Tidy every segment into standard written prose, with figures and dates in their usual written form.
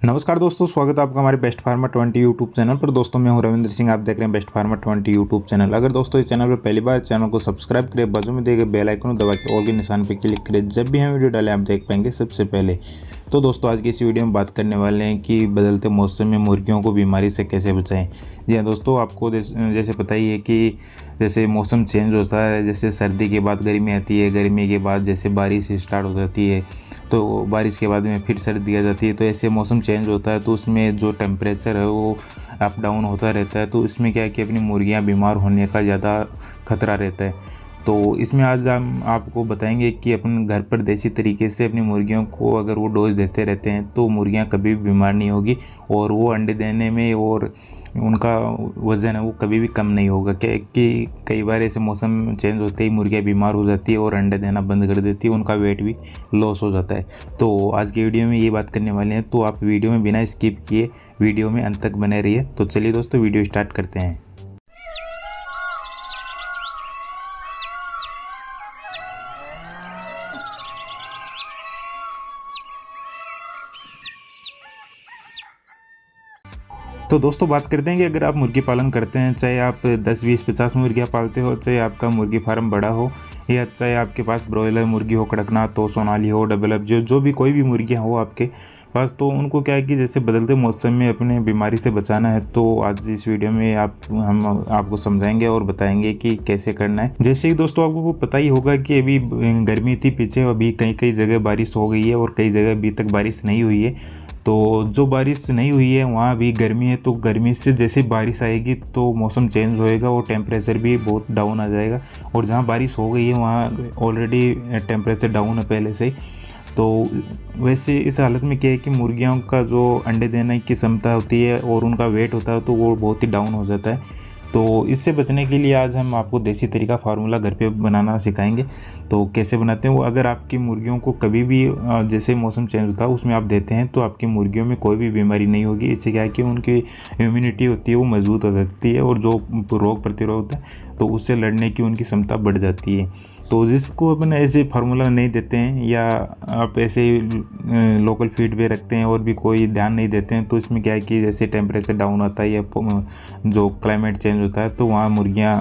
नमस्कार दोस्तों, स्वागत है आपका हमारे बेस्ट फार्मर 20 यूट्यूब चैनल पर। दोस्तों मैं हूं रविंद्र सिंह, आप देख रहे हैं बेस्ट फार्मर 20 यूट्यूब चैनल। अगर दोस्तों इस चैनल पर पहली बार चैनल को सब्सक्राइब करें, बाजू में दिए गए बेल आइकन को दबा के ऑल के निशान पर क्लिक करें। जब भी हम वीडियो डालें आप देख पाएंगे सबसे पहले। तो दोस्तों आज की इस वीडियो में बात करने वाले हैं कि बदलते मौसम में मुर्गियों को बीमारी से कैसे बचाएं। जी हाँ दोस्तों, आपको जैसे पता ही है कि जैसे मौसम चेंज होता है, जैसे सर्दी के बाद गर्मी आती है, गर्मी के बाद जैसे बारिश स्टार्ट हो जाती है, तो बारिश के बाद में फिर सर्दी आ जाती है। तो ऐसे मौसम चेंज होता है तो उसमें जो टेम्परेचर है वो अप डाउन होता रहता है। तो इसमें क्या है कि अपनी मुर्गियां बीमार होने का ज़्यादा खतरा रहता है। तो इसमें आज हम आपको बताएंगे कि अपन घर पर देसी तरीके से अपनी मुर्गियों को अगर वो डोज देते रहते हैं तो मुर्गियां कभी भी बीमार नहीं होगी और वो अंडे देने में और उनका वज़न है वो कभी भी कम नहीं होगा। क्या कि कई बार ऐसे मौसम चेंज होते ही मुर्गियां बीमार हो जाती है और अंडे देना बंद कर देती है, उनका वेट भी लॉस हो जाता है। तो आज की वीडियो में ये बात करने वाले हैं, तो आप वीडियो में बिना स्किप किए वीडियो में अंत तक बने रहिए। तो चलिए दोस्तों वीडियो स्टार्ट करते हैं। तो दोस्तों बात करते हैं कि अगर आप मुर्गी पालन करते हैं, चाहे आप 10, 20, 50 मुर्गियाँ पालते हो, चाहे आपका मुर्गी फार्म बड़ा हो या चाहे आपके पास ब्रॉयलर मुर्गी हो, कड़कनाथ हो, सोनाली हो, डबल एफ जो भी कोई भी मुर्गियाँ हो आपके पास, तो उनको क्या है कि जैसे बदलते मौसम में अपने बीमारी से बचाना है। तो आज इस वीडियो में हम आपको समझाएंगे और बताएंगे कि कैसे करना है। जैसे कि दोस्तों आपको पता ही होगा कि अभी गर्मी थी पीछे, अभी कई जगह बारिश हो गई है और कई जगह अभी तक बारिश नहीं हुई है। तो जो बारिश नहीं हुई है वहाँ भी गर्मी है, तो गर्मी से जैसे बारिश आएगी तो मौसम चेंज होएगा और टेम्परेचर भी बहुत डाउन आ जाएगा। और जहाँ बारिश हो गई है वहाँ ऑलरेडी टेम्परेचर डाउन है पहले से ही। तो वैसे इस हालत में क्या है कि मुर्गियों का जो अंडे देने की क्षमता होती है और उनका वेट होता है तो वो बहुत ही डाउन हो जाता है। तो इससे बचने के लिए आज हम आपको देसी तरीका फार्मूला घर पे बनाना सिखाएंगे। तो कैसे बनाते हैं वो, अगर आपकी मुर्गियों को कभी भी जैसे मौसम चेंज होता है उसमें आप देते हैं तो आपकी मुर्गियों में कोई भी बीमारी नहीं होगी। इससे क्या है कि उनकी इम्यूनिटी होती है वो मजबूत हो सकती है और जो रोग प्रतिरोध है तो उससे लड़ने की उनकी क्षमता बढ़ जाती है। तो जिसको अपन ऐसे फार्मूला नहीं देते हैं या आप ऐसे लोकल फीड पे रखते हैं और भी कोई ध्यान नहीं देते हैं, तो इसमें क्या है कि जैसे टेम्परेचर डाउन आता है या जो क्लाइमेट चेंज होता है तो वहाँ मुर्गियाँ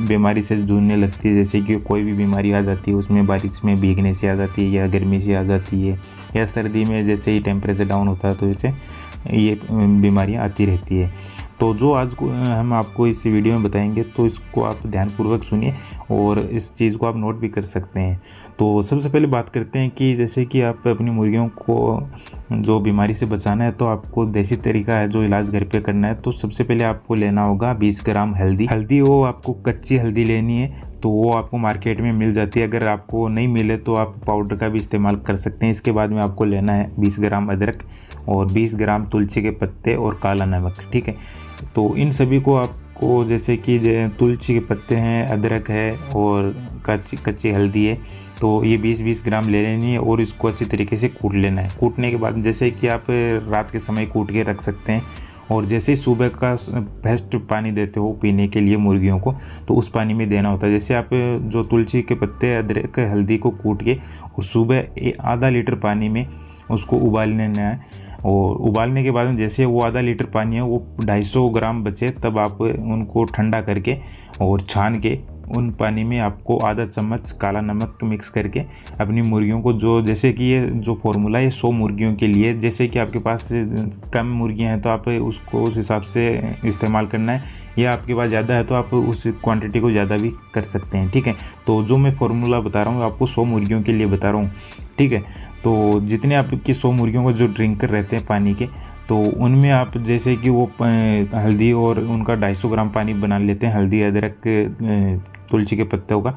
बीमारी से जूझने लगती है। जैसे कि कोई भी बीमारी आ जाती है उसमें, बारिश में भीगने से आ जाती है या गर्मी से आ जाती है या सर्दी में जैसे ही टेम्परेचर डाउन होता है तो इससे ये बीमारियाँ आती रहती है। तो जो आज को हम आपको इस वीडियो में बताएंगे तो इसको आप ध्यानपूर्वक सुनिए और इस चीज़ को आप नोट भी कर सकते हैं। तो सबसे पहले बात करते हैं कि जैसे कि आप अपनी मुर्गियों को जो बीमारी से बचाना है तो आपको देसी तरीका है जो इलाज घर पे करना है। तो सबसे पहले आपको लेना होगा 20 ग्राम हल्दी वो आपको कच्ची हल्दी लेनी है, तो वो आपको मार्केट में मिल जाती है। अगर आपको नहीं मिले तो आप पाउडर का भी इस्तेमाल कर सकते हैं। इसके बाद में आपको लेना है 20 ग्राम अदरक और 20 ग्राम तुलसी के पत्ते और काला नमक, ठीक है। तो इन सभी को आपको जैसे कि तुलसी के पत्ते हैं, अदरक है और कच्ची हल्दी है, तो ये 20-20 ग्राम ले लेनी है और इसको अच्छी तरीके से कूट लेना है। कूटने के बाद जैसे कि आप रात के समय कूट के रख सकते हैं और जैसे ही सुबह का बेस्ट पानी देते हो पीने के लिए मुर्गियों को, तो उस पानी में देना होता है। जैसे आप जो तुलसी के पत्ते, अदरक, हल्दी को कूट के और सुबह आधा लीटर पानी में उसको उबाल लेना है और उबालने के बाद में जैसे वो आधा लीटर पानी है वो 250 ग्राम बचे तब आप उनको ठंडा करके और छान के उन पानी में आपको आधा चम्मच काला नमक मिक्स करके अपनी मुर्गियों को, जो जैसे कि ये जो फॉर्मूला है 100 मुर्गियों के लिए, जैसे कि आपके पास कम मुर्गियां हैं तो आप उसको उस हिसाब से इस्तेमाल करना है, या आपके पास ज़्यादा है तो आप उस क्वांटिटी को ज़्यादा भी कर सकते हैं, ठीक है। तो जो मैं फॉर्मूला बता रहा हूँ आपको 100 मुर्गियों के लिए बता रहा हूँ, ठीक है। तो जितने आपकी 100 मुर्गियों को जो ड्रिंकर रहते हैं पानी के, तो उनमें आप जैसे कि वो हल्दी और उनका 250 ग्राम पानी बना लेते हैं, हल्दी, अदरक, तुलसी के पत्तों का।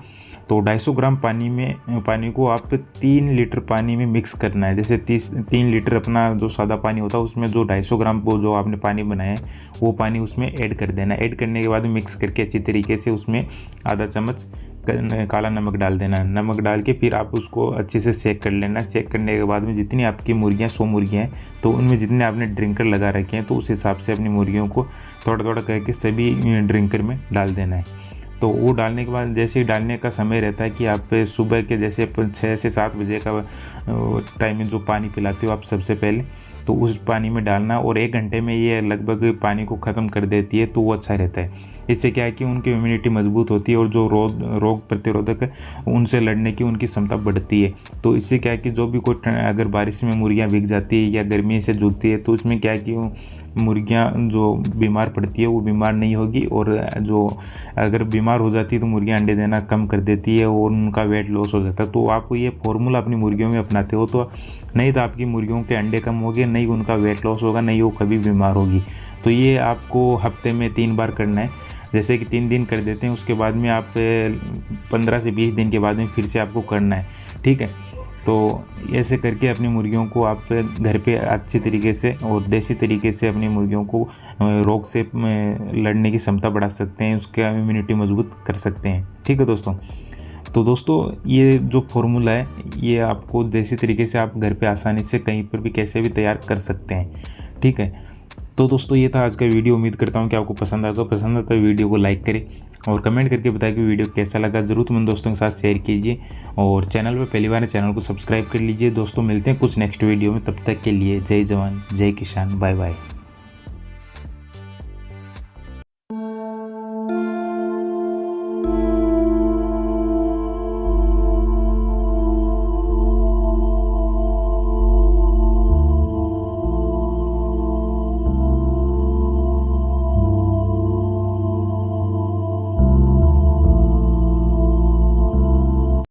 तो 250 ग्राम पानी को आप 3 लीटर पानी में मिक्स करना है। जैसे 3 लीटर अपना जो सादा पानी होता है उसमें जो 250 ग्राम वो जो आपने पानी बनाया है वो पानी उसमें ऐड कर देना है। ऐड करने के बाद मिक्स करके अच्छी तरीके से उसमें आधा चम्मच काला नमक डाल देना है। नमक डाल के फिर आप उसको अच्छे से सेक कर लेना है। सेक करने के बाद में जितनी आपकी मुर्गियाँ 100 मुर्गियाँ हैं तो उनमें जितने आपने ड्रिंकर लगा रखे हैं तो उस हिसाब से अपनी मुर्गियों को थोड़ा थोड़ा करके सभी ड्रिंकर में डाल देना है। तो वो डालने के बाद जैसे ही डालने का समय रहता है कि आप सुबह के जैसे 6 से 7 बजे का टाइम में जो पानी पिलाते हो आप सबसे पहले, तो उस पानी में डालना और 1 घंटे में ये लगभग पानी को ख़त्म कर देती है, तो वो अच्छा रहता है। इससे क्या है कि उनकी इम्यूनिटी मजबूत होती है और जो रोग प्रतिरोधक है उनसे लड़ने की उनकी क्षमता बढ़ती है। तो इससे क्या है कि जो भी कोई अगर बारिश में मुर्गियाँ भीग जाती है या गर्मी से जूझती है, तो इसमें क्या है कि मुर्गियाँ जो बीमार पड़ती है वो बीमार नहीं होगी, और जो अगर बीमार हो जाती है तो मुर्गियाँ अंडे देना कम कर देती है और उनका वेट लॉस हो जाता है। तो आप ये फॉर्मूला अपनी मुर्गियों में अपनाते हो तो नहीं तो आपकी मुर्गियों के अंडे कम हो गए, नहीं उनका वेट लॉस होगा, नहीं वो कभी बीमार होगी। तो ये आपको हफ्ते में 3 बार करना है। जैसे कि 3 दिन कर देते हैं, उसके बाद में आप 15 से 20 दिन के बाद में फिर से आपको करना है, ठीक है। तो ऐसे करके अपनी मुर्गियों को आप घर पे अच्छी तरीके से और देसी तरीके से अपनी मुर्गियों को रोग से लड़ने की क्षमता बढ़ा सकते हैं, उसका इम्यूनिटी मजबूत कर सकते हैं, ठीक है दोस्तों। तो दोस्तों ये जो फॉर्मूला है ये आपको देसी तरीके से आप घर पे आसानी से कहीं पर भी कैसे भी तैयार कर सकते हैं, ठीक है। तो दोस्तों ये था आज का वीडियो। उम्मीद करता हूँ कि आपको पसंद आएगा। पसंद आता है वीडियो को लाइक करें और कमेंट करके बताएं कि वीडियो कैसा लगा। ज़रूरतमंद दोस्तों के साथ शेयर कीजिए और चैनल पर पहली बार है चैनल को सब्सक्राइब कर लीजिए। दोस्तों मिलते हैं कुछ नेक्स्ट वीडियो में, तब तक के लिए जय जवान जय किसान, बाय बाय।